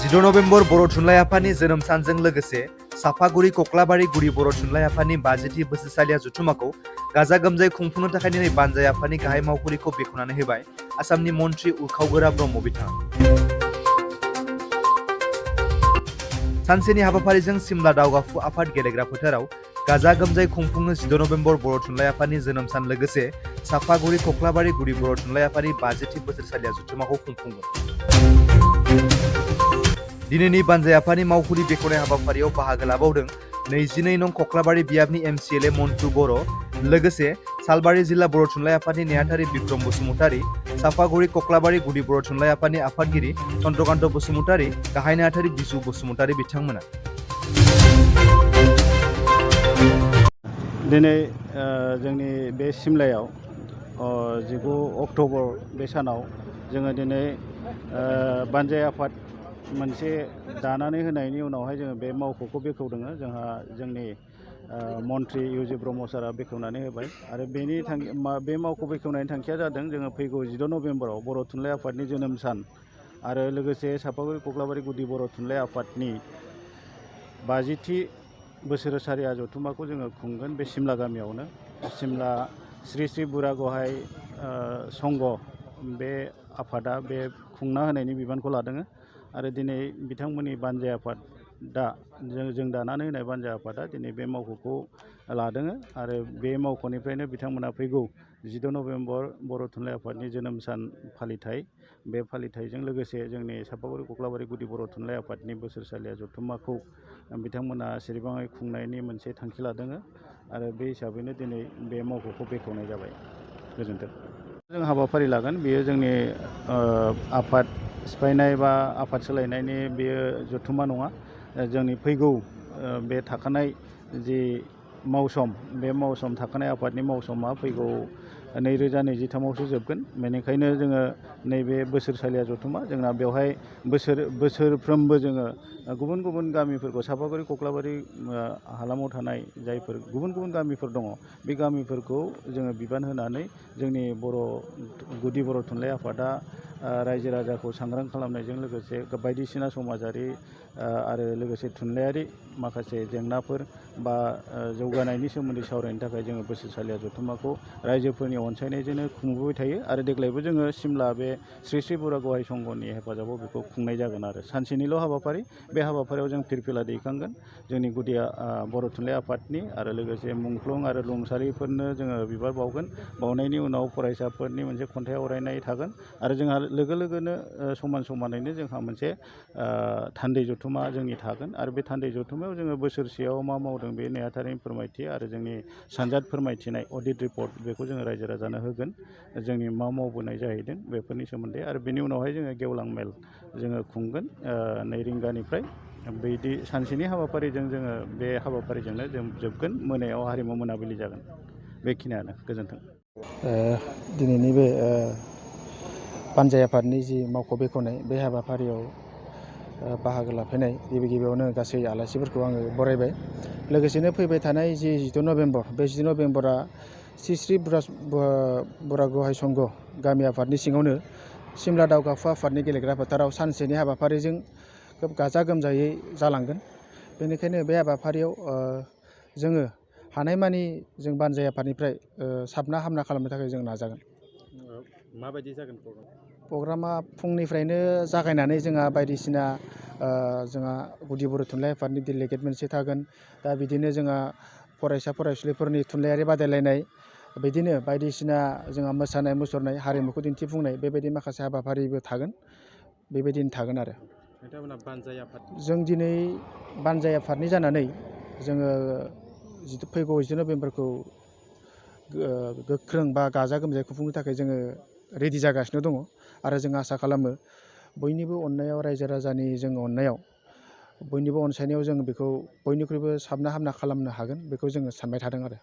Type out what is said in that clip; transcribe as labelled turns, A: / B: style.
A: 16 November बर' थुनलाइ आफादनि जोनोम सानजों लोगोसे साफागुरि कक्लाबारि गुदि बर' थुनलाइ आफादनि 50थि बोसोरसालिया जथुम्माखौ गाजा गोमजायै खुंफुंनो थाखाय दिनै बानजाय आफादनि गाहाय मावख'गिरिखौ बेखेवनानै होबाय आसामनि मन्थ्रि उरखावगोरा ब्रह्म बिथाङा। सानसेनि हाबाफारिजों सिमला दावगाफु आफाद गेलेग्रा फोथाराव गाजा गोमजायै खुंफुंनो 16 नभेम्बर बर' थुनलाइ आफादनि जोनोम सान लोगोसे साफागुरि कक्लाबारि गुदि बर' थुनलाइ आफादनि 50थि बोसोरसालिया जथुम्माखौ खुंफुंगोन। दिनैनि बानजाय आफादनि मावख'गिरि बेखेवनाय हाबाफारियाव बाहागो लाबावदों 22 नं कक्लाबारि बियाबनि MCLA मन्टु बर', लोगोसे सालबारि जिल्ला बर' थुनलाइ आफादनि नेहाथारि बिक्रम बसुमतारी, साफागुरि कक्लाबारि गुदि बर' थुनलाइ आफादनि आफादगिरि चन्द्रकान्त बसुमतारी, गाहाय नेहाथारि बिजु बसुमतारी बिथांमोना।
B: दिनै जोंनि बे सिमलायाव 19 अक्ट'बर बे सानाव जोङो दिनै बानजाय आफाद मोनसे दानानै होनायनि उनावहाय जोङो बे मावख'खौ बेखेवदों। जोंहा जोंनि मन्थ्रि इउजि ब्रह्म सारा बेखेवनानै होबाय आरो बे मावख' बेखेवनायनि थांखिया जादों जोङो फैगौ 16 नभेम्बराव बर' थुनलाइ आफादनि जोनोम सान आरो लोगोसे साफागुरि कक्लाबारि गुदि बर' थुनलाइ आफादनि 50थि बोसोरसालिया जथुम्माखौ जोङो खुंगोन बे सिमला गामियावनो। सिमला श्री श्री बुरा गहाय संघ बे आफादा बे खुंना होनायनि बिबानखौ लादों आरो दिनै बिथांमोननि बानजाय आफादा जों दानानै होनाय बानजाय आफादा दिनै बे मावख'खौ लादों आरो बे मावख'निफ्रायनो बिथांमोना फैगौ 16 नभेम्बर बर' थुनलाइ आफादनि जोनोम सान फालिथाय बे फालिथायजों लोगोसे जोंनि साफागुरि कक्लाबारि गुदि बर' थुनलाइ आफादनि बोसोरसालिया जथुम्माखौ बिथांमोना सिरिबाङै खुंनायनि मोनसे थांखि लादों आरो बे हिसाबैनो दिनै बे मावख'खौ बेखेवनाय जाबाय। गोजोन्थों। जों हाबाफारि लागोन, बेयो जोंनि आफाद सिफायनाय बा आफाद सोलायनायनि बेयो जथुम्मा नङा। जोंनि फैगौ बे थाखानाय जि मावसम, बे थाखानाय आफादनि मावसमा फैगौ 2023आवसो जोबगोन। बेनिखायनो जोङो नैबे बोसोरसालिया जथुम्मा जोंना बेवहाय बोसोरफ्रोमबो जोङो गुबुन गुबुन गामिफोरखौ साफागुरि कक्लाबारि हालामाव थानाय जायफोर गुबुन गुबुन गामिफोर दङ, बे गामिफोरखौ जोङो बिबान होनानै जोंनि गुदि बर' थुनलाइ आफादा रायजो राजाखौ सांग्रां खालामनायजों लोगोसे बायदिसिना समाजारि आरो लोगोसे थुनलाइयारि माखासे जेंनाफोर बा जौगानायनि सोमोन्दै सावरायनो थाखाय जोङो बोसोरसालिया जथुम्माखौ रायजोफोरनि अनसायनायजोंनो खुंबोबाय थायो आरो देग्लायबो जोङो सिमला बे श्री श्री बुरा गहाय संघनि हेफाजाबाव बेखौ खुंनाय जागोन आरो सानसेनिल' हाबाफारि। बे हाबाफारियाव जों फिरफिला दैखांगोन जोंनि गुदि बर' थुनलाइ आफादनि आरो लोगोसे मुंख्लं आरो रुंसारिफोरनो जोङो बिबार बावगोन। बावनायनि उनाव फरायसाफोरनि मोनसे खन्थाइ आवरायनाय थागोन आरो जोंहा लोगोनो समानैनो जोंहा मोनसे थान्दै जथुम्मा जोंनि थागोन आरो बे थान्दै जथुम्मायाव जोङो बोसोरसेयाव मा मावदों बे नेहाथारिनि फोरमायथि आरो जोंनि सानजाद फोरमायथिनाय अडिट रिपर्ट बेखौ जोङो रायजो राजानो होगोन। जोंनि मा मावबोनाय जाहैदों बेफोरनि सोमोन्दै आरो बेनि उनावहाय जोङो गेवलां मेल जोङो खुंगोन 2 रिंगानिफ्राय। बिदि सानसेनि हाबाफारिजों जोङो बे हाबाफारिजोंनो जों जोबगोन। मोनायाव हारिमु मोनाबिलि जागोन। बेखिनियानो। गोजोन्थों।
C: दिनैनि बे बानजाय आफादनि जि मावख' बेखेवनाय बे हाबाफारियाव बाहागो लाफैनाय गिबियावनो गासै आलासिफोरखौ आङो बरायबाय। लोगोसेनो फैबाय थानाय जि 16 नभेम्बर, बे 16 नभेम्बरा श्री श्री बुरा गहाय संघ गामि आफादनि सिङावनो सिमला दावगाफु आफादनि गेलेग्रा फोथाराव सानसेनि हाबाफारिजों खोब गाजा गोमजायै जालांगोन। बेनिखायनो बे हाबाफारियाव जोङो हानायमानि जों बानजाय आफादनिफ्राय साबना हामना खालामनो थाखाय जों नाजागोन।
B: माबायदि जागोन
C: प्रग्रामा? फुंनिफ्रायनो जागायनानै जोंहा बायदिसिना जोंहा गुदि बर' थुनलाइ आफादनि डेलिगेट मोनसे थागोन। दा बिदिनो जोंहा फरायसुलिफोरनि थुनलाइयारि बादायलायनाय, बिदिनो बायदिसिना जोंहा मोसानाय मुसुरनाय, हारिमुखौ दिन्थिफुंनाय, बेबायदि माखासे हाबाफारिबो थागोन। बेबायदिनो थागोन आरो
B: नोंथांमोना बानजाय आफाद।
C: जों दिनै बानजाय आफादनि जानानै जोङो फैगौ 16 नभेम्बरखौ गोख्रों बा गाजा गोमजायै खुंफुंनो थाखाय जोङो रेडि जागासिनो दङ आरो जों आसा खालामो बयनिबो अननायाव, रायजो राजानि जों अननायाव, बयनिबो अनसायनायाव जों बेखौ बयनिख्रुइबो साबना हामना खालामनो हागोन, बेखौ जोङो सानबाय थादों आरो।